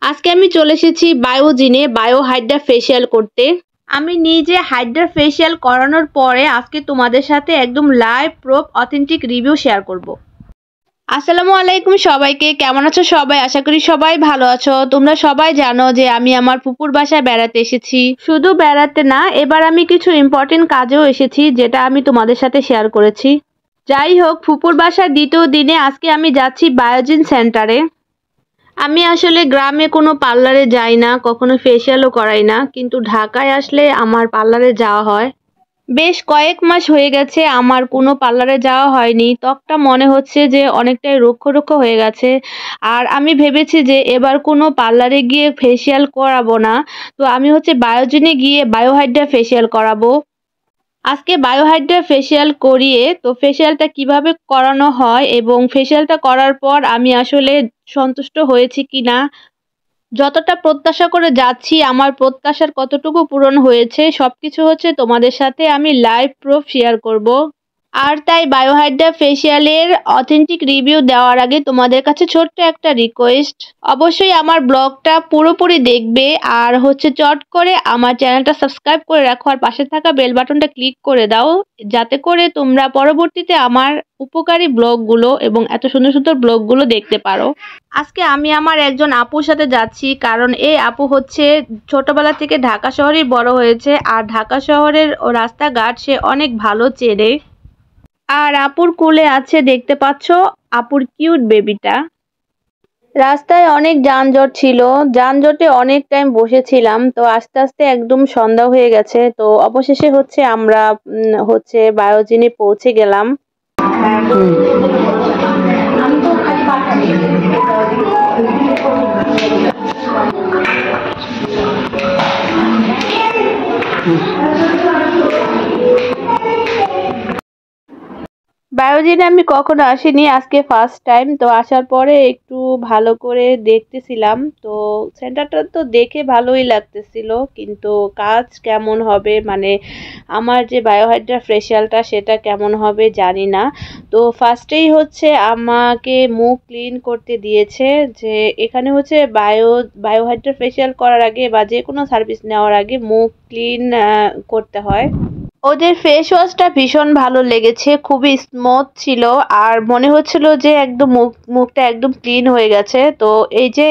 আজকে আমি চলে এসেছি বায়োজিনে বায়ো হাইড্রা ফেসিয়াল করতে। আমি নিজে হাইড্রা ফেসিয়াল করানোর পরে আজকে তোমাদের সাথে একদম live proof authentic review share করব। আসসালামু আলাইকুম সবাইকে, কেমন আছো সবাই? আশা করি সবাই ভালো আছো। তোমরা সবাই জানো যে আমি আমার ফুপুর বাসায় বেড়াতে এসেছি। শুধু বেড়াতে না, এবার আমি কিছু ইম্পর্টেন্ট কাজেও এসেছি যেটা আমি তোমাদের সাথে শেয়ার করেছি। যাই হোক, ফুপুর বাসার দ্বিতীয় দিনে আজকে আমি যাচ্ছি বায়োজিন সেন্টারে। আমি আসলে গ্রামে কোনো পার্লারে যাই না, কখনো ফেসিয়ালও করাই না, কিন্তু ঢাকায় আসলে আমার পার্লারে যাওয়া হয়। বেশ কয়েক মাস হয়ে গেছে আমার কোনো পার্লারে যাওয়া হয়নি। ত্বকটা মনে হচ্ছে যে অনেকটাই রুক্ষ রুক্ষ হয়ে গেছে। আর আমি ভেবেছি যে এবার কোনো পার্লারে গিয়ে ফেসিয়াল করাবো না। তো আমি বায়োজিনে গিয়ে বায়োহাইড্রা ফেসিয়াল করাবো। আজকে বায়োহাইড্রা ফেসিয়াল করিয়ে তো ফেসিয়ালটা কিভাবে করানো হয় এবং ফেসিয়ালটা করার পর আমি আসলে সন্তুষ্ট হয়েছি কিনা, যতটা প্রত্যাশা করে যাচ্ছি আমার প্রত্যাশার কতটুকু পূরণ হয়েছে সবকিছু তোমাদের সাথে আমি লাইভ প্রুফ শেয়ার করব। আর তাই বায়োহাইড্রা ফেসিয়ালের অথেন্টিক রিভিউ দেওয়ার আগে তোমাদের কাছে ছোট্ট একটা রিকোয়েস্ট, অবশ্যই আমার ব্লগটা পুরোপুরি দেখবে আর চট করে আমার চ্যানেলটা সাবস্ক্রাইব করে রাখো আর পাশে থাকা বেল বাটনটা ক্লিক করে দাও, যাতে করে তোমরা পরবর্তীতে আমার উপকারী ব্লগগুলো এবং এত সুন্দর সুন্দর ব্লগগুলো দেখতে পারো। আজকে আমি আমার একজন আপুর সাথে যাচ্ছি, কারণ এই আপু ছোটবেলা থেকে ঢাকা শহরেই বড় হয়েছে আর ঢাকা শহরের রাস্তাঘাট সে অনেক ভালো চেনে। আর আপুর কোলে আছে, দেখতে পাচ্ছ, আপুর কিউট বেবিটা। রাস্তায় অনেক যানজট ছিল, যানজটে অনেক টাইম বসেছিলাম। তো আস্তে আস্তে একদম সন্ধ্যা হয়ে গেছে। তো অবশেষে আমরা বায়োজিনে পৌঁছে গেলাম। বায়োজিনে আমি কখনো আসিনি, আজকে ফার্স্ট টাইম। তো আসার পরে একটু ভালো করে দেখতেছিলাম। তো সেন্টারটা তো দেখে ভালোই লাগতেছিল, কিন্তু কাজ কেমন হবে, মানে আমার যে বায়োহাইড্রা ফেসিয়ালটা সেটা কেমন হবে জানি না। তো ফার্স্টেই আমাকে মুখ ক্লিন করতে দিয়েছে, যে এখানে বায়োহাইড্রা ফেসিয়াল করার আগে বা যে কোনো সার্ভিস নেওয়ার আগে মুখ ক্লিন করতে হয়। ওদের ফেস ওয়াশটা ভীষণ ভালো লেগেছে, খুবই স্মুথ ছিল আর মনে হচ্ছিল যে একদম মুখটা একদম ক্লিন হয়ে গেছে। তো এই যে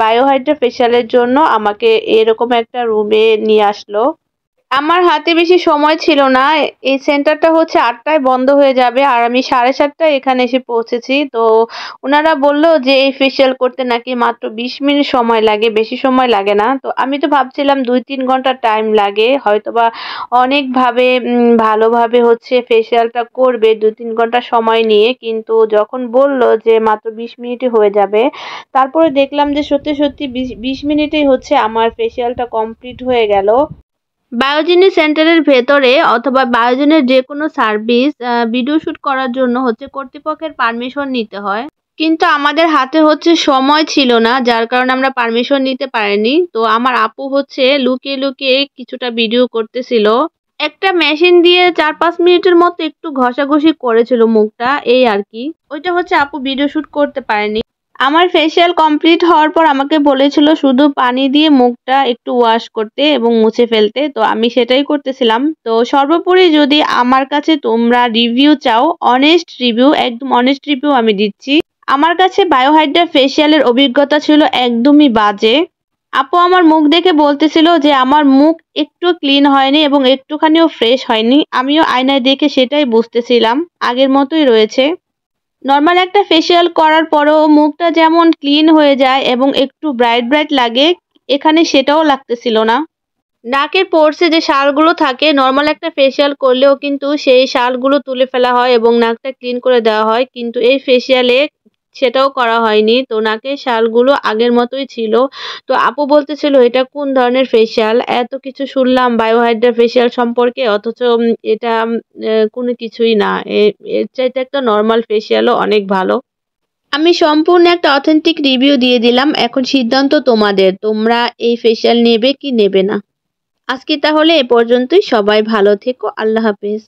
বায়োহাইড্রা ফেসিয়ালের জন্য আমাকে এরকম একটা রুমে নিয়ে আসলো। আমার হাতে বেশি সময় ছিল না, এই সেন্টারটা 8টায় বন্ধ হয়ে যাবে আর আমি 7:30টায় এখানে এসে পৌঁছেছি। তো ওনারা বললো যে এই ফেসিয়াল করতে নাকি মাত্র 20 মিনিট সময় লাগে, বেশি সময় লাগে না। তো আমি তো ভাবছিলাম 2-3 ঘন্টা টাইম লাগে, হয়তোবা অনেকভাবে ভালোভাবে ফেসিয়ালটা করবে 2-3 ঘন্টা সময় নিয়ে, কিন্তু যখন বললো যে মাত্র 20 মিনিটে হয়ে যাবে, তারপরে দেখলাম যে সত্যি সত্যি 20 মিনিটেই আমার ফেসিয়ালটা কমপ্লিট হয়ে গেল। বায়োজিনি সেন্টারের ভেতরে অথবা বায়োজিনের যে কোনো সার্ভিস ভিডিও শুট করার জন্য কর্তৃপক্ষের পারমিশন নিতে হয়, কিন্তু আমাদের হাতে সময় ছিল না, যার কারণে আমরা পারমিশন নিতে পারিনি। তো আমার আপু লুকিয়ে লুকিয়ে কিছুটা ভিডিও করতেছিল। একটা মেশিন দিয়ে 4-5 মিনিটের মতো একটু ঘষাঘষি করেছিল মুখটা, এই আর কি। ওইটা আপু ভিডিও শুট করতে পারেনি। আমার ফেসিয়াল কমপ্লিট হওয়ার পর আমাকে বলেছিল শুধু পানি দিয়ে মুখটা একটু ওয়াশ করতে এবং মুছে ফেলতে, তো আমি সেটাই করতেছিলাম। তো সর্বোপরি যদি আমার কাছে তোমরা রিভিউ চাও, অনেস্ট রিভিউ, একদম অনেস্ট রিভিউ আমি দিচ্ছি। আমার কাছে বায়োহাইড্রা ফেসিয়ালের অভিজ্ঞতা ছিল একদমই বাজে। আপু আমার মুখ দেখে বলতেছিল যে আমার মুখ একটু ক্লিন হয়নি এবং একটুখানিও ফ্রেশ হয়নি। আমিও আয়নায় দেখে সেটাই বুঝতেছিলাম, আগের মতোই রয়েছে। নর্মাল একটা ফেসিয়াল করার পরেও মুখটা যেমন ক্লিন হয়ে যায় এবং একটু ব্রাইট ব্রাইট লাগে, এখানে সেটাও লাগতেছিল না। নাকের পোর্সে যে শালগুলো থাকে, নর্মাল একটা ফেসিয়াল করলেও কিন্তু সেই শালগুলো তুলে ফেলা হয় এবং নাকটা ক্লিন করে দেওয়া হয়, কিন্তু এই ফেসিয়ালে সেটাও করা হয়নি। তো নাকের শালগুলো আগের মতোই ছিল। তো আপু বলতেছিল এটা কোন ধরনের ফেসিয়াল, এত কিছু শুনলাম বায়োহাইড্রা ফেসিয়াল সম্পর্কে, অথচ এটা কোনো কিছুই না, এর চাইতে একটা নর্মাল ফেসিয়ালও অনেক ভালো। আমি সম্পূর্ণ একটা অথেন্টিক রিভিউ দিয়ে দিলাম, এখন সিদ্ধান্ত তোমাদের, তোমরা এই ফেসিয়াল নেবে কি নেবে না। আজকে তাহলে এ পর্যন্তই, সবাই ভালো থেকো, আল্লাহ হাফেজ।